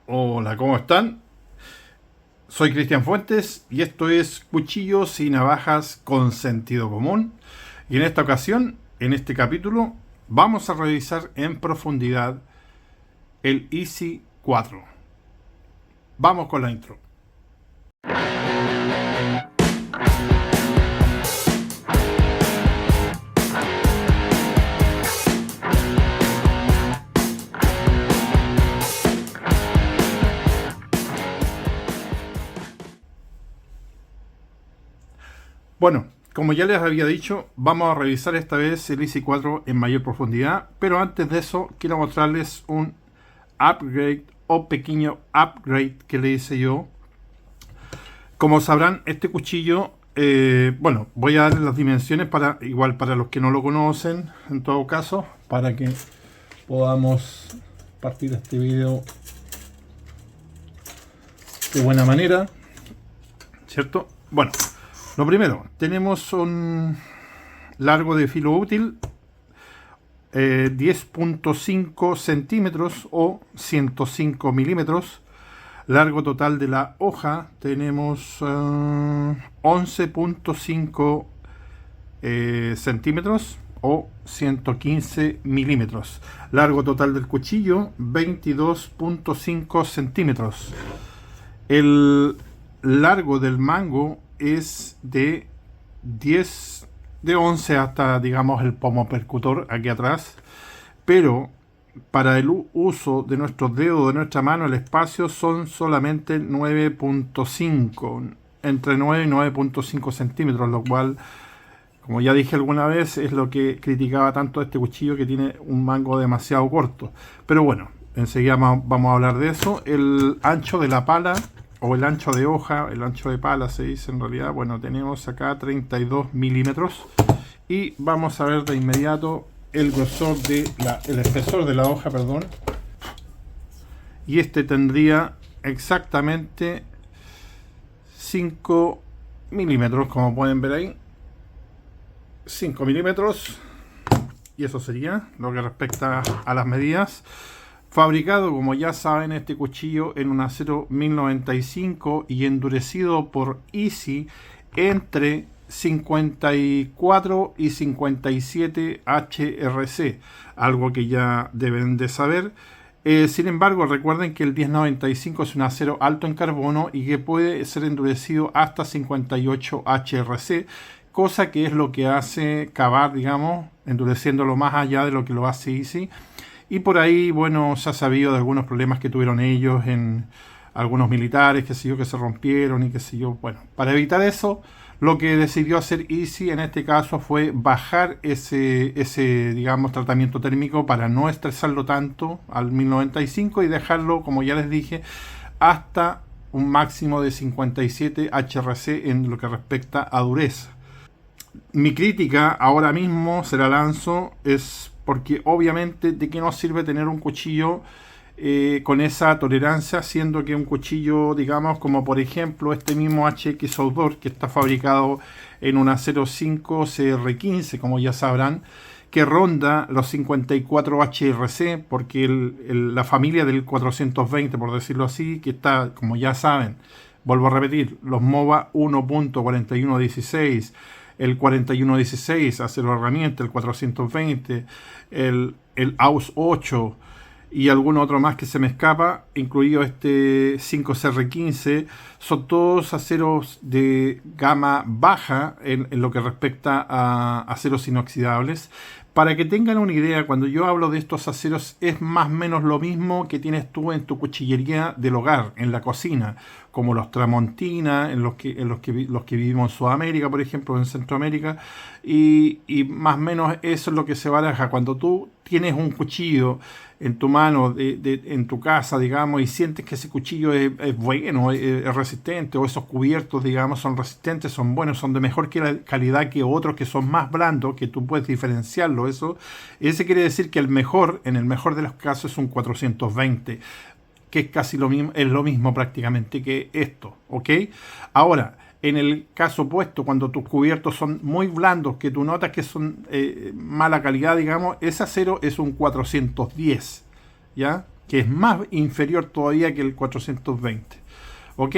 Hola, ¿cómo están? Soy Cristian Fuentes y esto es Cuchillos y Navajas con Sentido Común. Y en esta ocasión, en este capítulo, vamos a revisar en profundidad el Easy 4. Vamos con la intro. Bueno, como ya les había dicho, vamos a revisar esta vez el Easy 4 en mayor profundidad, pero antes de eso quiero mostrarles un upgrade o pequeño upgrade que le hice yo. Como sabrán, este cuchillo, bueno, voy a darle las dimensiones para igual para los que no lo conocen, en todo caso, para que podamos partir este video de buena manera, ¿cierto? Bueno, lo primero, tenemos un largo de filo útil 10.5 centímetros o 105 milímetros. Largo total de la hoja tenemos 11.5 centímetros o 115 milímetros. Largo total del cuchillo 22.5 centímetros. El largo del mango es de 10, de 11 hasta, digamos, el pomo percutor aquí atrás, pero para el uso de nuestros dedos, de nuestra mano, el espacio son solamente 9.5, entre 9 y 9.5 centímetros, lo cual, como ya dije alguna vez, es lo que criticaba tanto este cuchillo, que tiene un mango demasiado corto. Pero bueno, enseguida vamos a hablar de eso. El ancho de la pala, o el ancho de hoja, el ancho de pala se dice en realidad, bueno, tenemos acá 32 milímetros. Y vamos a ver de inmediato el grosor de el espesor de la hoja, perdón. Y este tendría exactamente 5 milímetros, como pueden ver ahí. 5 milímetros. Y eso sería lo que respecta a las medidas. Fabricado, como ya saben, este cuchillo en un acero 1095 y endurecido por Easy entre 54 y 57 HRC, algo que ya deben de saber. Sin embargo, recuerden que el 1095 es un acero alto en carbono y que puede ser endurecido hasta 58 HRC, cosa que es lo que hace cavar, digamos, endureciéndolo más allá de lo que lo hace Easy. Y por ahí, bueno, se ha sabido de algunos problemas que tuvieron ellos en algunos militares, qué sé yo, que se rompieron y qué sé yo. Bueno, para evitar eso, lo que decidió hacer Easy en este caso fue bajar ese digamos, tratamiento térmico para no estresarlo tanto al 1095 y dejarlo, como ya les dije, hasta un máximo de 57 HRC en lo que respecta a dureza. Mi crítica ahora mismo se la lanzo es porque obviamente de qué nos sirve tener un cuchillo con esa tolerancia, siendo que un cuchillo, digamos, como por ejemplo este mismo HX Outdoor, que está fabricado en un acero 5 CR15, como ya sabrán, que ronda los 54 HRC, porque la familia del 420, por decirlo así, que está, como ya saben, vuelvo a repetir, los MOBA 1.4116, el 4116, acero herramienta, el 420, el AUS 8 y algún otro más que se me escapa, incluido este 5CR15, son todos aceros de gama baja en lo que respecta a aceros inoxidables. Para que tengan una idea, cuando yo hablo de estos aceros es más o menos lo mismo que tienes tú en tu cuchillería del hogar, en la cocina, como los Tramontina, los que vivimos en Sudamérica, por ejemplo, en Centroamérica, y más o menos eso es lo que se baraja. Cuando tú tienes un cuchillo en tu mano, en tu casa, digamos, y sientes que ese cuchillo es bueno, es resistente, o esos cubiertos, digamos, son resistentes, son buenos, son de mejor calidad que otros que son más blandos, que tú puedes diferenciarlo, ese quiere decir que el mejor, en el mejor de los casos, es un 420, que es casi lo mismo, es lo mismo prácticamente que esto, ¿ok? Ahora, en el caso opuesto, cuando tus cubiertos son muy blandos, que tú notas que son mala calidad, digamos, ese acero es un 410, ¿ya? que es más inferior todavía que el 420. ¿Ok?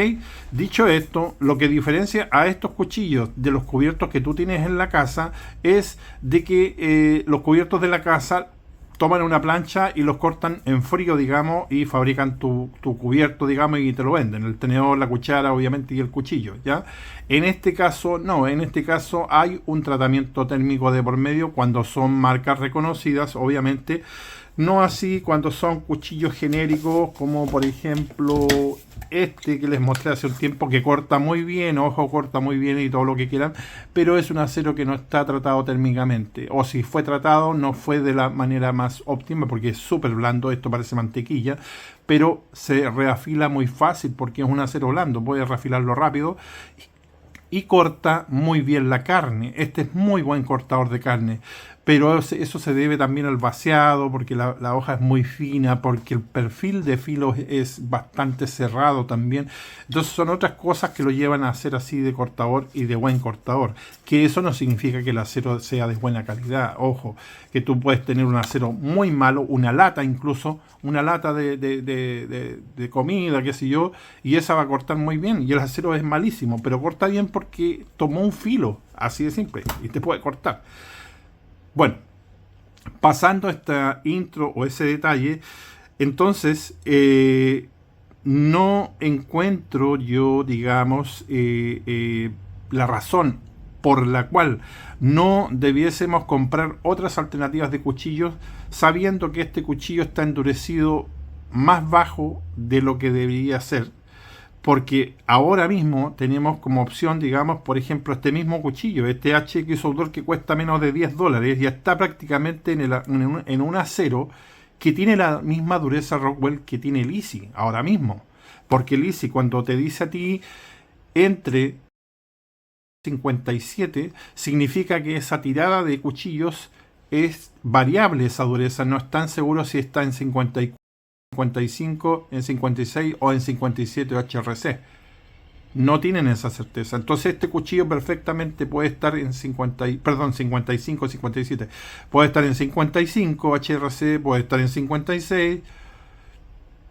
Dicho esto, lo que diferencia a estos cuchillos de los cubiertos que tú tienes en la casa es de que los cubiertos de la casa toman una plancha y los cortan en frío, digamos, y fabrican tu cubierto, digamos, y te lo venden. El tenedor, la cuchara, obviamente, y el cuchillo, ¿ya? En este caso, no. En este caso hay un tratamiento térmico de por medio cuando son marcas reconocidas, obviamente. No así cuando son cuchillos genéricos, como por ejemplo este que les mostré hace un tiempo, que corta muy bien, ojo, corta muy bien y todo lo que quieran, pero es un acero que no está tratado térmicamente. O si fue tratado, no fue de la manera más óptima, porque es súper blando, esto parece mantequilla, pero se reafila muy fácil porque es un acero blando, puedes reafilarlo rápido y corta muy bien la carne. Este es muy buen cortador de carne, pero eso se debe también al vaciado, porque la hoja es muy fina, porque el perfil de filo es bastante cerrado también. Entonces son otras cosas que lo llevan a ser así de cortador y de buen cortador, que eso no significa que el acero sea de buena calidad. Ojo, que tú puedes tener un acero muy malo, una lata incluso, una lata de comida, qué sé yo, y esa va a cortar muy bien, y el acero es malísimo, pero corta bien porque tomó un filo, así de simple, y te puede cortar. Bueno, pasando esta intro o ese detalle, entonces no encuentro yo, digamos, la razón por la cual no debiésemos comprar otras alternativas de cuchillos, sabiendo que este cuchillo está endurecido más bajo de lo que debería ser. Porque ahora mismo tenemos como opción, digamos, por ejemplo, este mismo cuchillo, este HX Outdoor, que cuesta menos de $10, ya está prácticamente en un acero que tiene la misma dureza Rockwell que tiene el Easy ahora mismo. Porque el Easy, cuando te dice a ti entre 57, significa que esa tirada de cuchillos es variable, esa dureza. No están seguros si está en 54, 55, en 56 o en 57 HRC. No tienen esa certeza. Entonces este cuchillo perfectamente puede estar en 55, 57. Puede estar en 55 HRC, puede estar en 56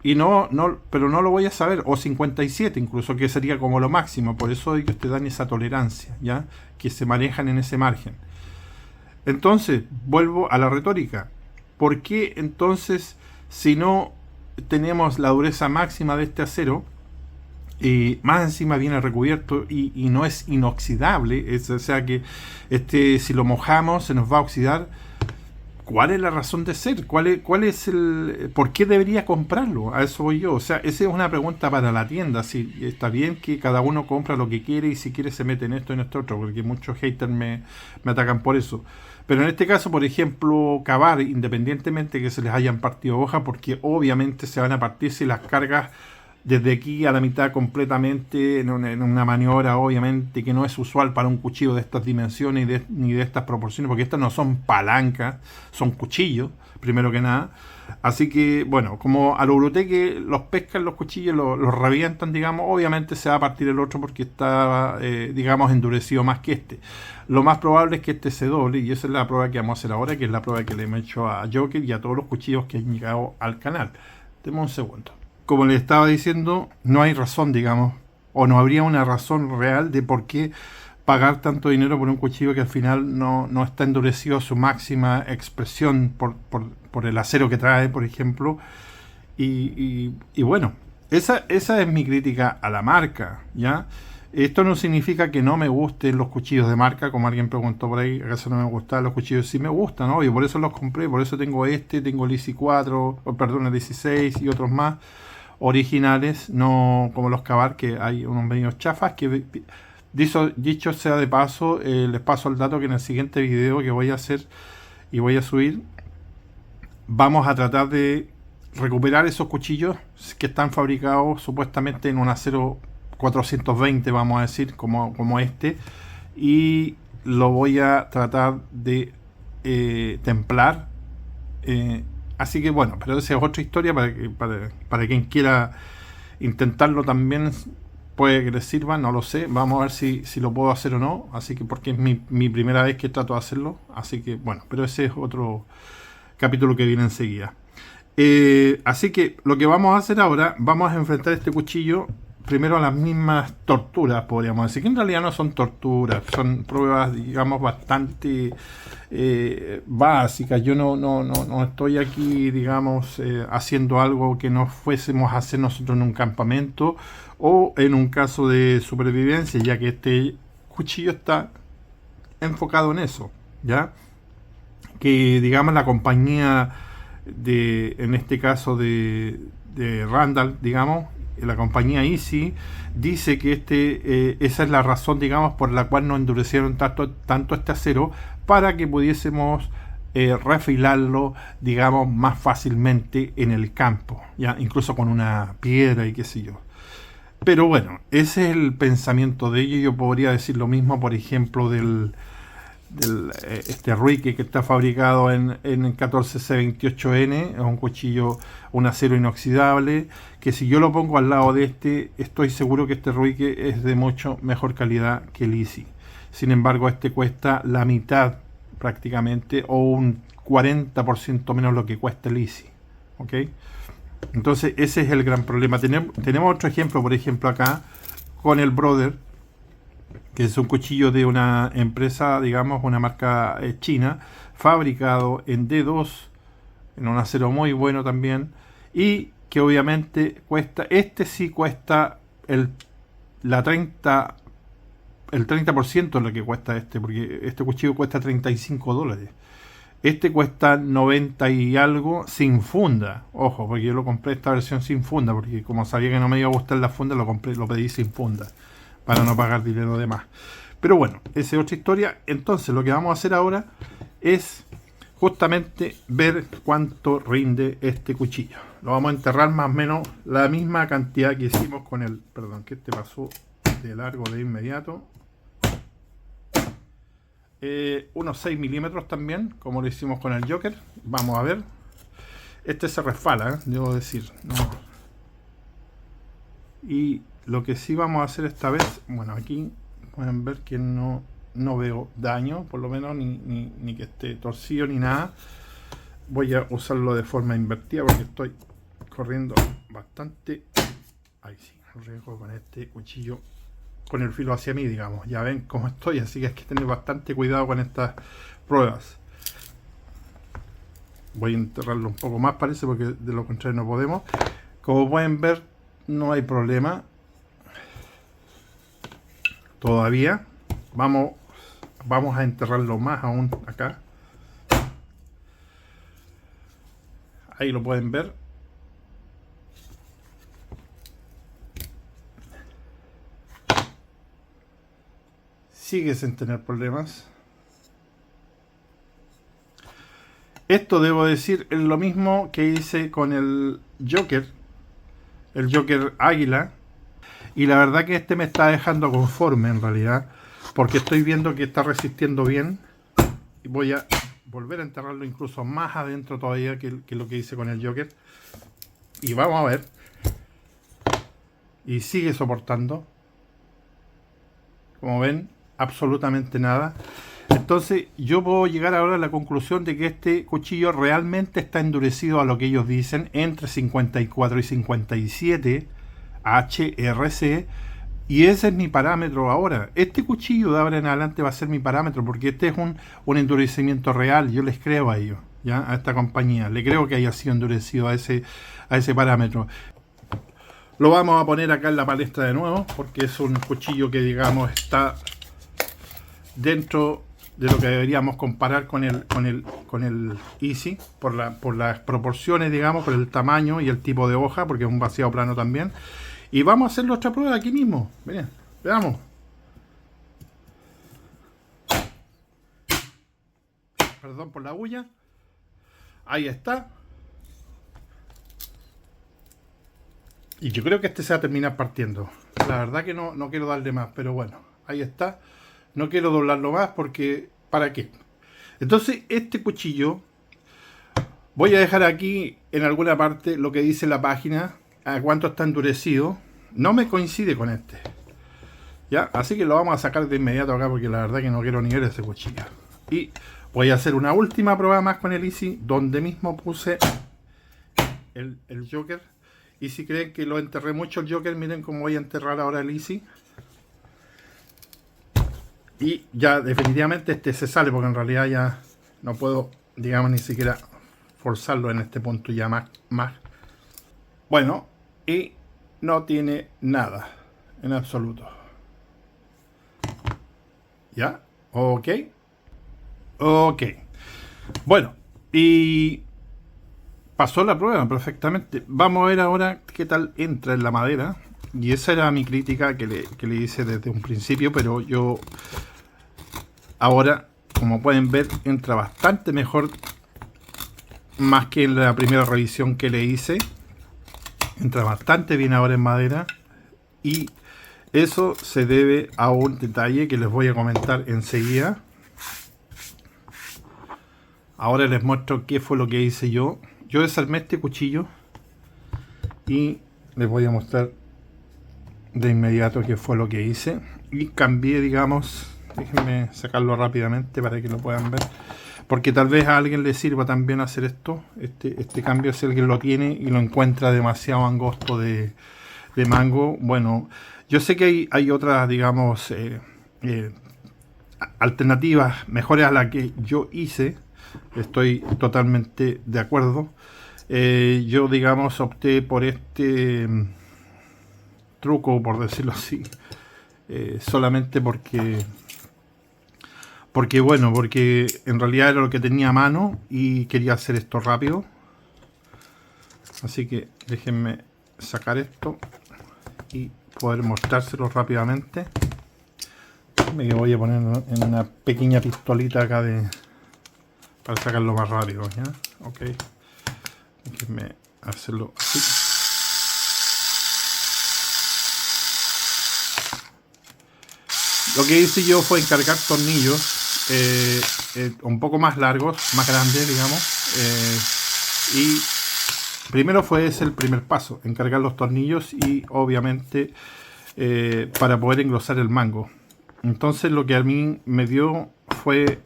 y pero no lo voy a saber, o 57 incluso, que sería como lo máximo. Por eso ellos te dan esa tolerancia, ¿ya? Que se manejan en ese margen. Entonces, vuelvo a la retórica. ¿Por qué entonces, si no tenemos la dureza máxima de este acero, más encima viene recubierto y no es inoxidable, o sea que si lo mojamos se nos va a oxidar? ¿Cuál es la razón de ser? ¿Cuál es por qué debería comprarlo? A eso voy yo. O sea, esa es una pregunta para la tienda. Si está bien que cada uno compra lo que quiere y si quiere se mete en esto y en esto otro, porque muchos haters me atacan por eso. Pero en este caso, por ejemplo, cavar, independientemente que se les hayan partido hojas, porque obviamente se van a partir si las cargas desde aquí a la mitad completamente en una maniobra obviamente que no es usual para un cuchillo de estas dimensiones ni de estas proporciones, porque estas no son palancas, son cuchillos, primero que nada. Así que, bueno, como a lo bruté que los pescan los cuchillos, los revientan, digamos, obviamente se va a partir el otro porque está, digamos, endurecido más que este. Lo más probable es que este se doble, y esa es la prueba que vamos a hacer ahora, que es la prueba que le hemos hecho a Joker y a todos los cuchillos que han llegado al canal. Deme un segundo. Como les estaba diciendo, no hay razón, digamos, o no habría una razón real de por qué pagar tanto dinero por un cuchillo que al final no está endurecido a su máxima expresión por el acero que trae, por ejemplo. Y bueno, esa es mi crítica a la marca, ¿ya? Esto no significa que no me gusten los cuchillos de marca, como alguien preguntó por ahí, acaso no me gustan los cuchillos. Sí me gustan, obvio, por eso los compré, por eso tengo tengo el IC 4, perdón, el 16 y otros más originales, no como los Cavar, que hay unos medios chafas, que dicho sea de paso, les paso el dato que en el siguiente video que voy a hacer y voy a subir, vamos a tratar de recuperar esos cuchillos que están fabricados supuestamente en un acero 420, vamos a decir, como este, y lo voy a tratar de templar. Así que bueno, pero esa es otra historia para quien quiera intentarlo también, puede que les sirva, no lo sé. Vamos a ver si lo puedo hacer o no. Así que porque es mi primera vez que trato de hacerlo. Así que bueno, pero ese es otro capítulo que viene enseguida. Así que lo que vamos a hacer ahora, vamos a enfrentar este cuchillo primero a las mismas torturas, podríamos decir, que en realidad no son torturas, son pruebas, digamos, bastante básicas. Yo no estoy aquí, digamos, haciendo algo que no fuésemos a hacer nosotros en un campamento o en un caso de supervivencia, ya que este cuchillo está enfocado en eso, ¿ya? Que, digamos, la compañía en este caso de Randall, digamos, la compañía Easy, dice que esa es la razón, digamos, por la cual nos endurecieron tanto este acero, para que pudiésemos refilarlo, digamos, más fácilmente en el campo, ya incluso con una piedra y qué sé yo. Pero bueno, ese es el pensamiento de ellos. Yo podría decir lo mismo, por ejemplo, este Ruike, que está fabricado en 14C28N, es un cuchillo, un acero inoxidable, que si yo lo pongo al lado de este, estoy seguro que este Ruike es de mucho mejor calidad que el Easy. Sin embargo, este cuesta la mitad prácticamente, o un 40% menos lo que cuesta el Easy, ¿ok? Entonces ese es el gran problema. Tenemos otro ejemplo, por ejemplo acá, con el Brother, que es un cuchillo de una empresa, digamos, una marca china, fabricado en D2, en un acero muy bueno también, y que obviamente cuesta, sí cuesta el 30% de lo que cuesta porque este cuchillo cuesta $35. Este cuesta 90 y algo sin funda. Ojo, porque yo lo compré esta versión sin funda, porque como sabía que no me iba a gustar la funda, lo pedí sin funda, para no pagar dinero de más. Pero bueno, esa es otra historia. Entonces lo que vamos a hacer ahora es justamente ver cuánto rinde este cuchillo. Lo vamos a enterrar más o menos la misma cantidad que hicimos con el... Perdón, que este pasó de largo de inmediato. Unos 6 milímetros también, como lo hicimos con el Joker. Vamos a ver. Este se resbala, debo decir, ¿no? Y lo que sí vamos a hacer esta vez, bueno, aquí pueden ver que no veo daño, por lo menos, ni que esté torcido ni nada. Voy a usarlo de forma invertida porque estoy corriendo bastante. Ahí sí, riesgo con este cuchillo, con el filo hacia mí, digamos. Ya ven cómo estoy, así que hay que tener bastante cuidado con estas pruebas. Voy a enterrarlo un poco más, parece, porque de lo contrario no podemos. Como pueden ver, no hay problema todavía. Vamos a enterrarlo más aún acá. Ahí lo pueden ver. Sigue sin tener problemas. Esto, debo decir, es lo mismo que hice con el Joker Águila, y la verdad que este me está dejando conforme en realidad, porque estoy viendo que está resistiendo bien, y voy a volver a enterrarlo incluso más adentro todavía que lo que hice con el Joker, y vamos a ver. Y sigue soportando, como ven, absolutamente nada. Entonces yo puedo llegar ahora a la conclusión de que este cuchillo realmente está endurecido a lo que ellos dicen, entre 54 y 57 HRC, y ese es mi parámetro ahora. Este cuchillo de ahora en adelante va a ser mi parámetro, porque este es un endurecimiento real. Yo les creo a ellos, ¿ya? A esta compañía le creo que haya sido endurecido a ese parámetro. Lo vamos a poner acá en la palestra de nuevo, porque es un cuchillo que, digamos, está dentro de lo que deberíamos comparar con el Easy, por las proporciones, digamos, por el tamaño y el tipo de hoja, porque es un vaciado plano también. Y vamos a hacer nuestra prueba aquí mismo. Miren, veamos. Perdón por la bulla. Ahí está. Y yo creo que este se va a terminar partiendo. La verdad que no quiero darle más, pero bueno, ahí está. No quiero doblarlo más porque, ¿para qué? Entonces, este cuchillo, voy a dejar aquí en alguna parte lo que dice la página, a cuánto está endurecido. No me coincide con este, ¿ya? Así que lo vamos a sacar de inmediato acá, porque la verdad que no quiero ni ver ese cuchillo. Y voy a hacer una última prueba más con el Easy, donde mismo puse el Joker. Y si creen que lo enterré mucho el Joker, miren cómo voy a enterrar ahora el Easy. Y ya definitivamente este se sale, porque en realidad ya no puedo, digamos, ni siquiera forzarlo en este punto ya más. Bueno, y no tiene nada en absoluto. ¿Ya? Ok. Ok. Bueno, y pasó la prueba perfectamente. Vamos a ver ahora qué tal entra en la madera. Y esa era mi crítica que le hice desde un principio, pero yo ahora, como pueden ver, entra bastante mejor, más que en la primera revisión que le hice. Entra bastante bien ahora en madera, y eso se debe a un detalle que les voy a comentar enseguida. Ahora les muestro qué fue lo que hice yo. Yo desarmé este cuchillo y les voy a mostrar de inmediato qué fue lo que hice. Y cambié, digamos, déjenme sacarlo rápidamente para que lo puedan ver, porque tal vez a alguien le sirva también hacer esto. Este cambio, si alguien lo tiene y lo encuentra demasiado angosto de mango. Bueno, yo sé que hay otras, digamos, alternativas mejores a la que yo hice. Estoy totalmente de acuerdo. Yo, digamos, opté por este truco, por decirlo así, solamente porque en realidad era lo que tenía a mano y quería hacer esto rápido. Así que déjenme sacar esto y poder mostrárselo rápidamente. Me voy a poner en una pequeña pistolita acá para sacarlo más rápido, ¿ya? Ok. Déjenme hacerlo así. Lo que hice yo fue encargar tornillos un poco más largos, más grandes, digamos. Y primero fue ese el primer paso, encargar los tornillos y obviamente para poder engrosar el mango. Entonces lo que a mí me dio fue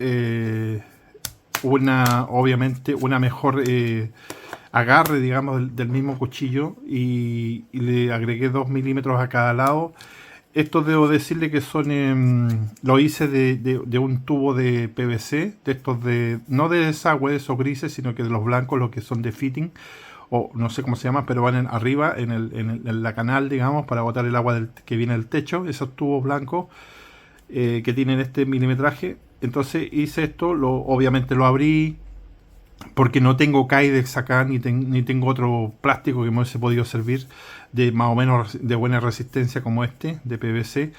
obviamente una mejor agarre, digamos, del mismo cuchillo, y le agregué 2 milímetros a cada lado. Esto debo decirle que son, lo hice de un tubo de PVC, de estos no de desagüe, esos grises, sino que de los blancos, los que son de fitting, o no sé cómo se llama, pero van arriba, en la canal, digamos, para botar el agua que viene del techo, esos tubos blancos que tienen este milimetraje. Entonces hice esto, obviamente lo abrí, porque no tengo Kydex acá, ni tengo otro plástico que me hubiese podido servir de más o menos de buena resistencia como este, de PVC.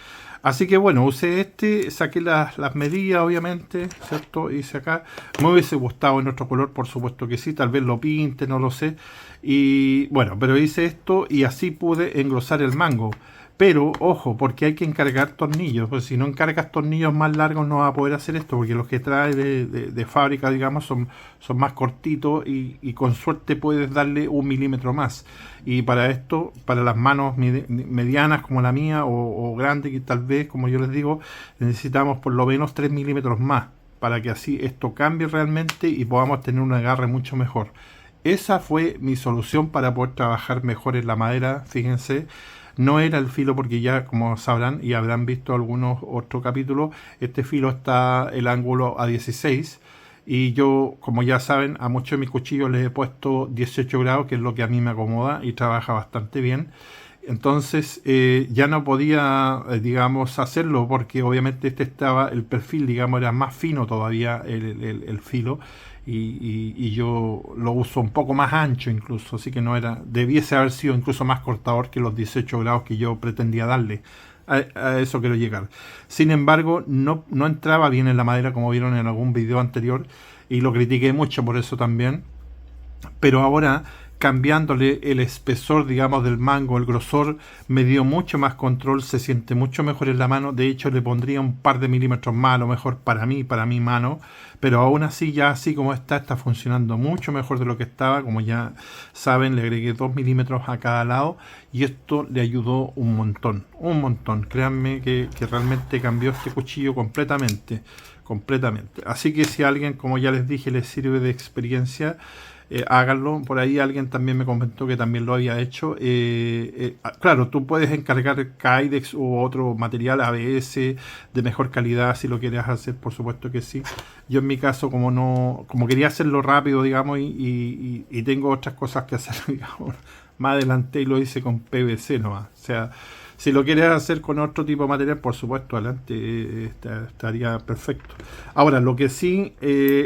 Así que bueno, usé saqué las medidas, obviamente, ¿cierto? Hice acá. Me hubiese gustado en otro color, por supuesto que sí, tal vez lo pinte, no lo sé. Y bueno, pero hice esto y así pude engrosar el mango. Pero, ojo, porque hay que encargar tornillos. Pues si no encargas tornillos más largos no vas a poder hacer esto, porque los que trae de fábrica, digamos, son más cortitos y con suerte puedes darle 1 milímetro más. Y para esto, para las manos medianas como la mía o grandes, que tal vez, como yo les digo, necesitamos por lo menos 3 milímetros más, para que así esto cambie realmente y podamos tener un agarre mucho mejor. Esa fue mi solución para poder trabajar mejor en la madera, fíjense. No era el filo, porque ya, como sabrán y habrán visto algunos otros capítulos, este filo está el ángulo a 16, y yo, como ya saben, a muchos de mis cuchillos les he puesto 18 grados, que es lo que a mí me acomoda y trabaja bastante bien. Entonces ya no podía, digamos, hacerlo, porque obviamente el perfil, digamos, era más fino todavía el filo, y yo lo uso un poco más ancho incluso, así que debiese haber sido incluso más cortador que los 18 grados que yo pretendía darle. A eso quiero llegar. Sin embargo, no entraba bien en la madera, como vieron en algún video anterior, y lo critiqué mucho por eso también. Pero ahora, cambiándole el espesor, digamos, del mango, el grosor, me dio mucho más control, se siente mucho mejor en la mano. De hecho, le pondría un par de milímetros más, a lo mejor para mi mano, pero aún así, ya así como está funcionando mucho mejor de lo que estaba. Como ya saben, le agregué 2 milímetros a cada lado, y esto le ayudó un montón, créanme que realmente cambió este cuchillo completamente. Así que si a alguien, como ya les dije, les sirve de experiencia, háganlo. Por ahí alguien también me comentó que también lo había hecho. Claro, tú puedes encargar Kydex u otro material ABS de mejor calidad si lo quieres hacer, por supuesto que sí. Yo en mi caso, como quería hacerlo rápido, digamos, y tengo otras cosas que hacer, digamos, más adelante, y lo hice con PVC nomás. O sea, si lo quieres hacer con otro tipo de material, por supuesto, adelante, estaría perfecto. Ahora, lo que sí,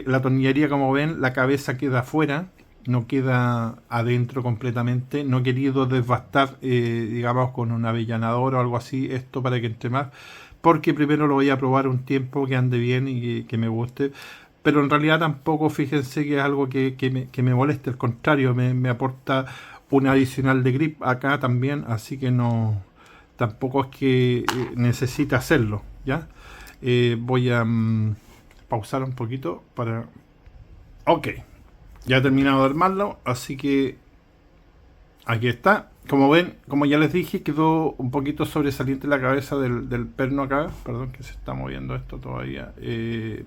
la tornillería, como ven, la cabeza queda afuera, no queda adentro completamente. No he querido desbastar, digamos, con un avellanador o algo así, esto para que entre más, porque primero lo voy a probar un tiempo, que ande bien y que me guste. Pero en realidad tampoco, fíjense que es algo que me moleste, al contrario, me aporta un adicional de grip acá también, así que no, tampoco es que necesite hacerlo, ¿ya? Voy a pausar un poquito para... Ok, ya he terminado de armarlo, así que aquí está. Como ven, como ya les dije, quedó un poquito sobresaliente la cabeza del perno acá. Perdón que se está moviendo esto todavía.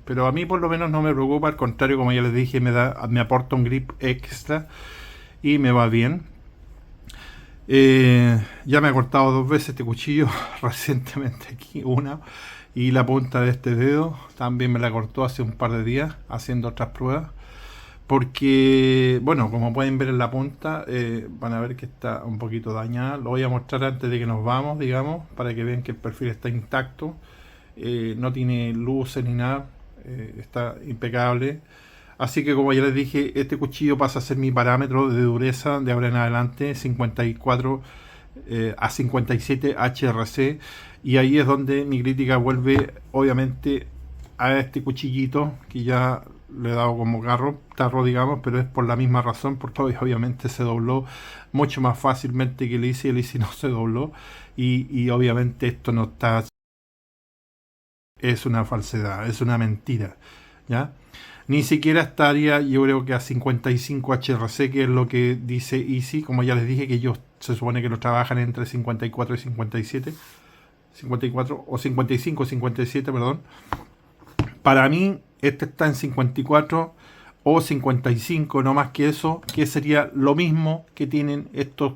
Pero a mí por lo menos no me preocupa, al contrario, como ya les dije, me aporta un grip extra y me va bien. Ya me he cortado 2 veces este cuchillo recientemente aquí, una, y la punta de este dedo también me la cortó hace un par de días haciendo otras pruebas, porque bueno, como pueden ver en la punta, van a ver que está un poquito dañada. Lo voy a mostrar antes de que nos vamos, digamos, para que vean que el perfil está intacto, no tiene luces ni nada, está impecable. Así que, como ya les dije, este cuchillo pasa a ser mi parámetro de dureza de ahora en adelante, 54 a 57 HRC, y ahí es donde mi crítica vuelve, obviamente, a este cuchillito que ya le he dado como tarro, digamos, pero es por la misma razón, porque obviamente se dobló mucho más fácilmente que el Easy no se dobló, y obviamente esto no está, es una falsedad, es una mentira, ¿ya? Ni siquiera estaría, yo creo que a 55 HRC, que es lo que dice Easy. Como ya les dije, que ellos se supone que lo trabajan entre 54 y 57. 54 o 55 57, perdón. Para mí, este está en 54 o 55, no más que eso, que sería lo mismo que tienen estos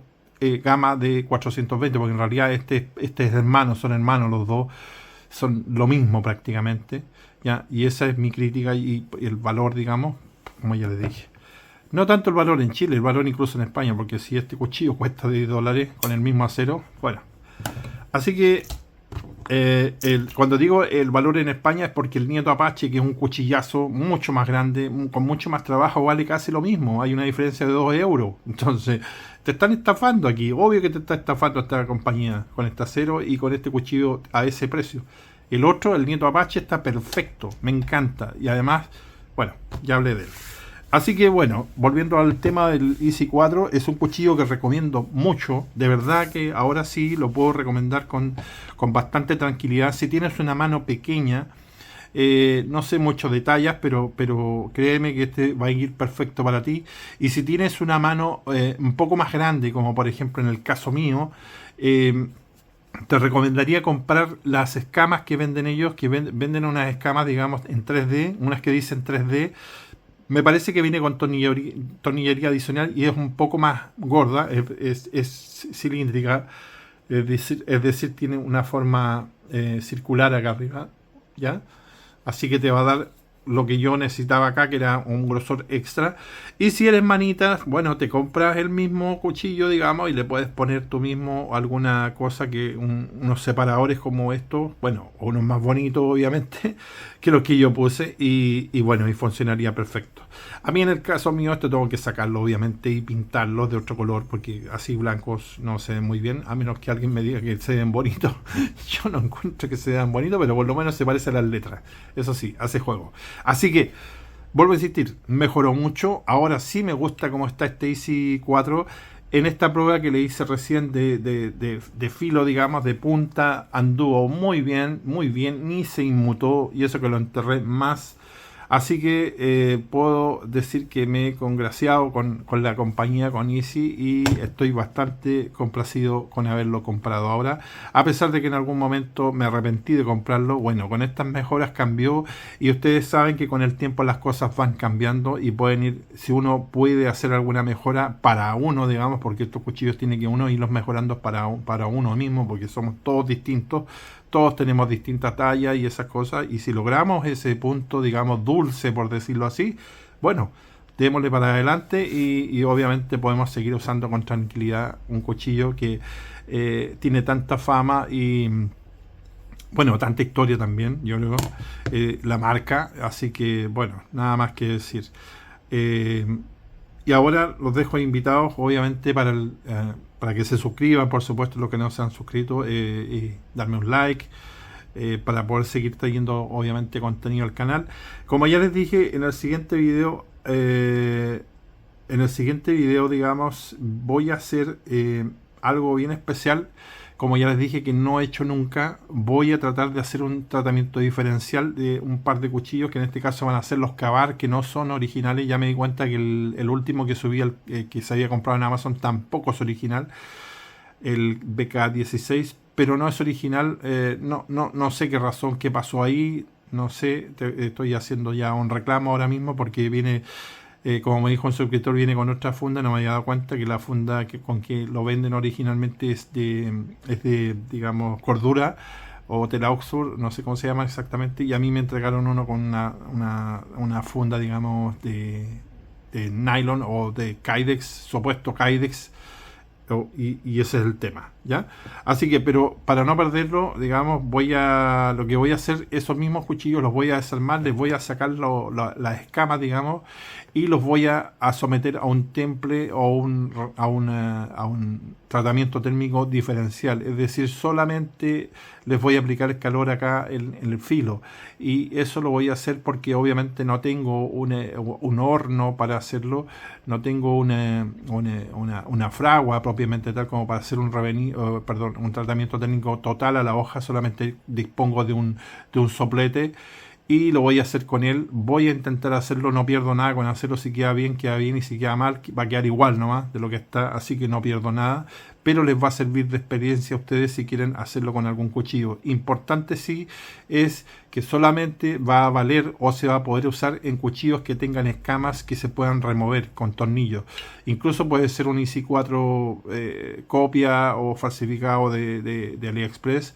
gama de 420, porque en realidad este es hermano, son hermanos los dos, son lo mismo prácticamente, ¿ya? Y esa es mi crítica y el valor, digamos, como ya les dije. No tanto el valor en Chile, el valor incluso en España, porque si este cuchillo cuesta $10 con el mismo acero, bueno. Así que cuando digo el valor en España es porque el Nieto Apache, que es un cuchillazo mucho más grande, con mucho más trabajo, vale casi lo mismo. Hay una diferencia de 2 euros. Entonces, te están estafando aquí. Obvio que te está estafando esta compañía con este acero y con este cuchillo a ese precio. El otro, el Nieto Apache, está perfecto. Me encanta. Y además, bueno, ya hablé de él. Así que bueno, volviendo al tema del Easy 4, es un cuchillo que recomiendo mucho. De verdad que ahora sí lo puedo recomendar con bastante tranquilidad. Si tienes una mano pequeña, no sé muchos detalles, pero créeme que este va a ir perfecto para ti. Y si tienes una mano un poco más grande, como por ejemplo en el caso mío, te recomendaría comprar las escamas que venden ellos, que venden unas escamas, digamos, en 3D, unas que dicen 3D. Me parece que viene con tornillería adicional y es un poco más gorda, es cilíndrica, es decir, tiene una forma circular acá arriba, ¿ya? Así que te va a dar lo que yo necesitaba acá, que era un grosor extra. Y si eres manita, bueno, te compras el mismo cuchillo, digamos, y le puedes poner tú mismo alguna cosa, que unos separadores como estos, bueno, unos más bonitos obviamente que los que yo puse, y bueno, y funcionaría perfecto. A mí en el caso mío este tengo que sacarlo obviamente y pintarlos de otro color, porque así blancos no se ven muy bien, a menos que alguien me diga que se ven bonitos. Yo no encuentro que se vean bonitos, pero por lo menos se parecen a las letras. Eso sí, hace juego. Así que, vuelvo a insistir, mejoró mucho. Ahora sí me gusta cómo está este Easy 4. En esta prueba que le hice recién de filo, digamos, de punta, anduvo muy bien, ni se inmutó. Y eso que lo enterré más Así que puedo decir que me he congraciado con la compañía, con Easy, y estoy bastante complacido con haberlo comprado ahora. A pesar de que en algún momento me arrepentí de comprarlo, bueno, con estas mejoras cambió, y ustedes saben que con el tiempo las cosas van cambiando y pueden ir, si uno puede hacer alguna mejora para uno, digamos, porque estos cuchillos tiene que uno irlos mejorando para uno mismo, porque somos todos distintos. Todos tenemos distintas tallas y esas cosas, y si logramos ese punto, digamos, dulce, por decirlo así, bueno, démosle para adelante, y obviamente podemos seguir usando con tranquilidad un cuchillo que tiene tanta fama y, bueno, tanta historia también, yo creo, la marca. Así que, bueno, nada más que decir. Eh, y ahora los dejo invitados, obviamente, para que se suscriban, por supuesto, los que no se han suscrito, y darme un like, para poder seguir trayendo, obviamente, contenido al canal. Como ya les dije, en el siguiente video, digamos, voy a hacer algo bien especial. Como ya les dije que no he hecho nunca, voy a tratar de hacer un tratamiento diferencial de un par de cuchillos, que en este caso van a ser los Ka-Bar, que no son originales. Ya me di cuenta que el último que subí, que se había comprado en Amazon, tampoco es original, el BK16, pero no es original. No sé qué razón, qué pasó ahí, no sé. Estoy haciendo ya un reclamo ahora mismo porque viene... como me dijo un suscriptor, viene con otra funda. No me había dado cuenta que la funda con que lo venden originalmente es de, digamos, cordura o tela Oxford, no sé cómo se llama exactamente, y a mí me entregaron uno con una funda, digamos, de nylon o de Kydex, supuesto Kydex. Y ese es el tema, ¿ya? Así que, pero para no perderlo, digamos, lo que voy a hacer, esos mismos cuchillos los voy a desarmar, les voy a sacar las escamas, digamos, y los voy a someter a un temple o a un tratamiento térmico diferencial. Es decir, solamente les voy a aplicar el calor acá en el filo, y eso lo voy a hacer porque obviamente no tengo un horno para hacerlo, no tengo una fragua propiamente tal como para hacer un tratamiento técnico total a la hoja. Solamente dispongo de un soplete, y lo voy a hacer con él. Voy a intentar hacerlo, no pierdo nada con hacerlo. Si queda bien, y si queda mal, va a quedar igual nomás de lo que está, así que no pierdo nada, pero les va a servir de experiencia a ustedes si quieren hacerlo con algún cuchillo. Importante sí es que solamente va a valer o se va a poder usar en cuchillos que tengan escamas que se puedan remover con tornillos. Incluso puede ser un Easy 4 copia o falsificado de AliExpress.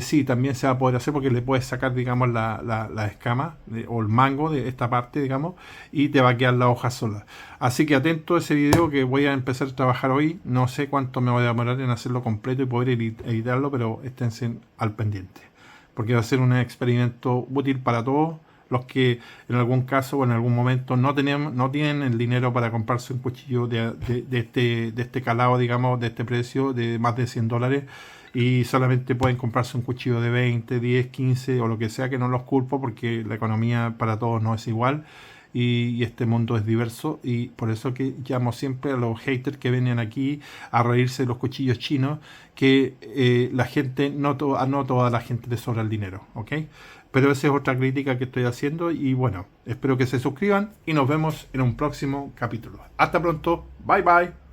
Sí, también se va a poder hacer porque le puedes sacar, digamos, la escama o el mango de esta parte, digamos, y te va a quedar la hoja sola. Así que atento a ese video que voy a empezar a trabajar hoy. No sé cuánto me voy a demorar en hacerlo completo y poder editarlo, pero esténse al pendiente, porque va a ser un experimento útil para todos los que en algún caso o en algún momento no tienen el dinero para comprarse un cuchillo de este calado, digamos, de este precio de más de $100, y solamente pueden comprarse un cuchillo de 20, 10, 15 o lo que sea, que no los culpo porque la economía para todos no es igual, y este mundo es diverso, y por eso que llamo siempre a los haters que vienen aquí a reírse de los cuchillos chinos, que la gente, no toda la gente le sobra el dinero, ¿ok? Pero esa es otra crítica que estoy haciendo, y bueno, espero que se suscriban y nos vemos en un próximo capítulo. Hasta pronto, bye bye.